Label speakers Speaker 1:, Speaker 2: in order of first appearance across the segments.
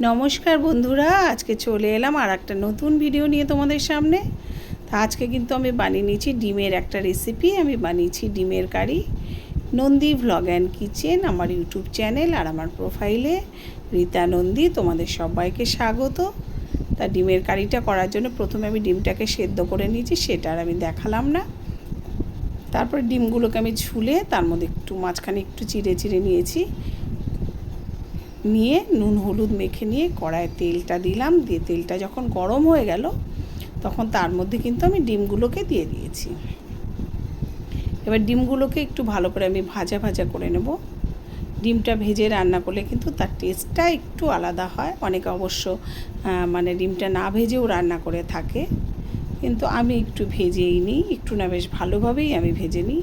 Speaker 1: নমস্কার বন্ধুরা, আজকে চলে এলাম আর একটা নতুন ভিডিও নিয়ে তোমাদের সামনে। তা আজকে কিন্তু আমি বানিয়ে নিয়েছি ডিমের একটা রেসিপি। আমি বানিয়েছি ডিমের কারি। নন্দী ভ্লগ অ্যান্ড কিচেন আমার ইউটিউব চ্যানেল আর আমার প্রোফাইলে রীতা নন্দী, তোমাদের সবাইকে স্বাগত। তা ডিমের কারিটা করার জন্য প্রথমে আমি ডিমটাকে সেদ্ধ করে নিয়েছি, সেটা আর আমি দেখালাম না। তারপর ডিমগুলোকে আমি ছুলে তার মধ্যে একটু মাঝখানে একটু চিড়ে চিড়ে নিয়েছি, নিয়ে নুন হলুদ মেখে নিয়ে কড়াইয়ে তেলটা দিলাম। দিয়ে তেলটা যখন গরম হয়ে গেল তখন তার মধ্যে কিন্তু আমি ডিমগুলোকে দিয়ে দিয়েছি। এবার ডিমগুলোকে একটু ভালো করে আমি ভাজা ভাজা করে নেব। ডিমটা ভেজে রান্না করলে কিন্তু তার টেস্টটা একটু আলাদা হয়। অনেকে অবশ্য ডিমটা না ভেজেও রান্না করে থাকে, কিন্তু আমি একটু ভেজেই নিই, একটু না বেশ ভালোভাবেই আমি ভেজে নিই।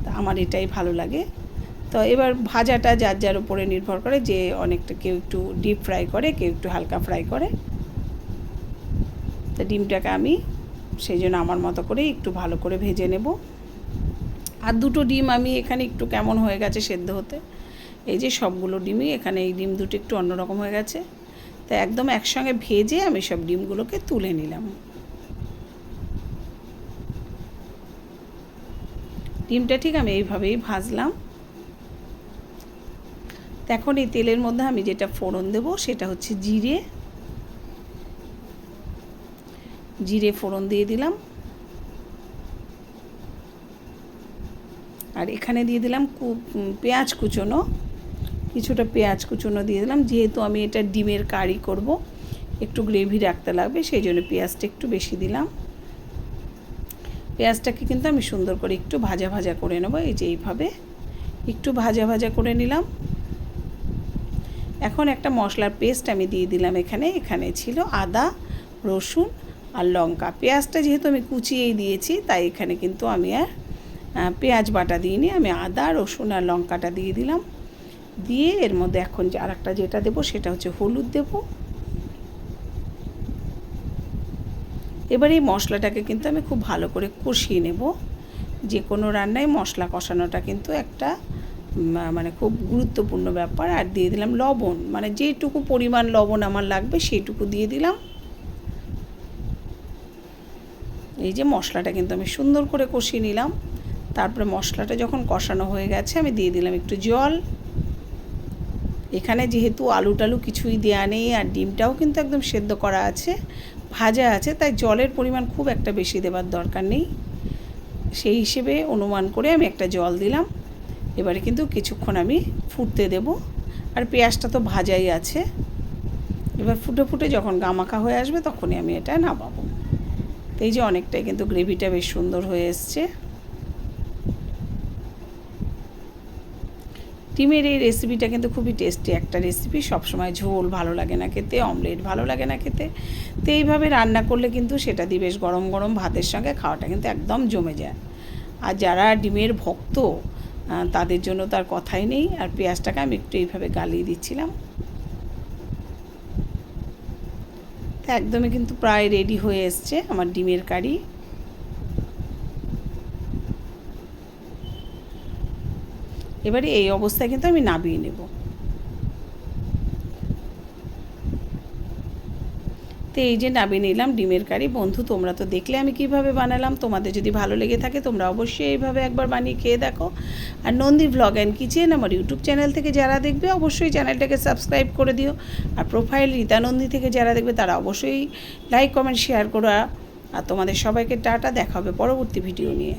Speaker 1: তা আমার এটাই ভালো লাগে। তো এবার ভাজাটা যার যার উপরে নির্ভর করে, যে অনেকটা কেউ একটু ডিপ ফ্রাই করে, কেউ একটু হালকা ফ্রাই করে। তো ডিমটাকে আমি সেই জন্য আমার মতো করে একটু ভালো করে ভেজে নেব। আর দুটো ডিম আমি এখানে একটু কেমন হয়ে গেছে সেদ্ধ হতে, এই যে সবগুলো ডিমই এখানে, এই ডিম দুটো একটু অন্যরকম হয়ে গেছে। তো একদম একসঙ্গে ভেজে আমি সব ডিমগুলোকে তুলে নিলাম। ডিমটা ঠিক আমি এইভাবেই ভাজলাম। এখন এই তেলের মধ্যে আমি যেটা ফোড়ন দেব সেটা হচ্ছে জিরে ফোড়ন দিয়ে দিলাম। আর এখানে দিয়ে দিলাম পেঁয়াজ কুচনো, কিছুটা পেঁয়াজ কুচনো দিয়ে দিলাম। যেহেতু আমি এটা ডিমের কারি করব, একটু গ্রেভি রাখতে লাগবে, সেই জন্য পেঁয়াজটা একটু বেশি দিলাম। পেঁয়াজটাকে কিন্তু আমি সুন্দর করে একটু ভাজা ভাজা করে নেব। এই যে এইভাবে একটু ভাজা ভাজা করে নিলাম। এখন একটা মশলার পেস্ট আমি দিয়ে দিলাম। এখানে ছিল আদা, রসুন আর লঙ্কা। পেঁয়াজটা যেহেতু আমি কুচিয়েই দিয়েছি, তাই এখানে কিন্তু আমি আর পেঁয়াজ বাটা দিইনি, আমি আদা, রসুন আর লঙ্কাটা দিয়ে দিলাম। দিয়ে এর মধ্যে এখন যে আরেকটা যেটা দেবো সেটা হচ্ছে হলুদ দেব। এবার এই মশলাটাকে কিন্তু আমি খুব ভালো করে কষিয়ে নেব। যে কোনো রান্নায় মশলা কষানোটা কিন্তু একটা খুব গুরুত্বপূর্ণ ব্যাপার। আর দিয়ে দিলাম লবণ, যেটুকু পরিমাণ লবণ আমার লাগবে সেইটুকু দিয়ে দিলাম। এই যে মশলাটা কিন্তু আমি সুন্দর করে কষিয়ে নিলাম। তারপরে মশলাটা যখন কষানো হয়ে গেছে আমি দিয়ে দিলাম একটু জল। এখানে যেহেতু আলু টালু কিছুই দেওয়া নেই আর ডিমটাও কিন্তু একদম সেদ্ধ করা আছে, ভাজা আছে, তাই জলের পরিমাণ খুব একটা বেশি দেওয়ার দরকার নেই। সেই হিসেবে অনুমান করে আমি একটা জল দিলাম। এবারে কিন্তু কিছুক্ষণ আমি ফুটতে দেব। আর পেঁয়াজটা তো ভাজাই আছে। এবার ফুটে ফুটে যখন গামাখা হয়ে আসবে তখনই আমি এটা নামাবো। এই যে অনেকটাই কিন্তু গ্রেভিটা বেশ সুন্দর হয়ে এসছে। ডিমের এই রেসিপিটা কিন্তু খুবই টেস্টি একটা রেসিপি। সবসময় ঝোল ভালো লাগে না খেতে, অমলেট ভালো লাগে না খেতে। তো এইভাবে রান্না করলে কিন্তু সেটা দিয়ে বেশ গরম গরম ভাতের সঙ্গে খাওয়াটা কিন্তু একদম জমে যায়। আর যারা ডিমের ভক্ত তাদের জন্য তার কথাই নেই। আর পেঁয়াজটাকে আমি একটু এইভাবে গালিয়ে দিচ্ছিলাম। তো একদমই কিন্তু প্রায় রেডি হয়ে এসছে আমার ডিমের কারি। এবারে এই অবস্থায় কিন্তু আমি নামিয়ে নেব। তো এই যে নামিয়ে নিলাম ডিমের কারি। বন্ধু, তোমরা তো দেখলে আমি কিভাবে বানালাম। তোমাদের যদি ভালো লেগে থাকে তোমরা অবশ্যই এইভাবে একবার বানিয়ে খেয়ে দেখো। আর নন্দী ভ্লগ অ্যান্ড কিচেন আমার ইউটিউব চ্যানেল থেকে যারা দেখবে অবশ্যই চ্যানেলটাকে সাবস্ক্রাইব করে দিও। আর প্রোফাইল রীতা নন্দী থেকে যারা দেখবে তারা অবশ্যই লাইক কমেন্ট শেয়ার করো। আর তোমাদের সবাইকে টাটা, দেখা হবে পরবর্তী ভিডিও নিয়ে।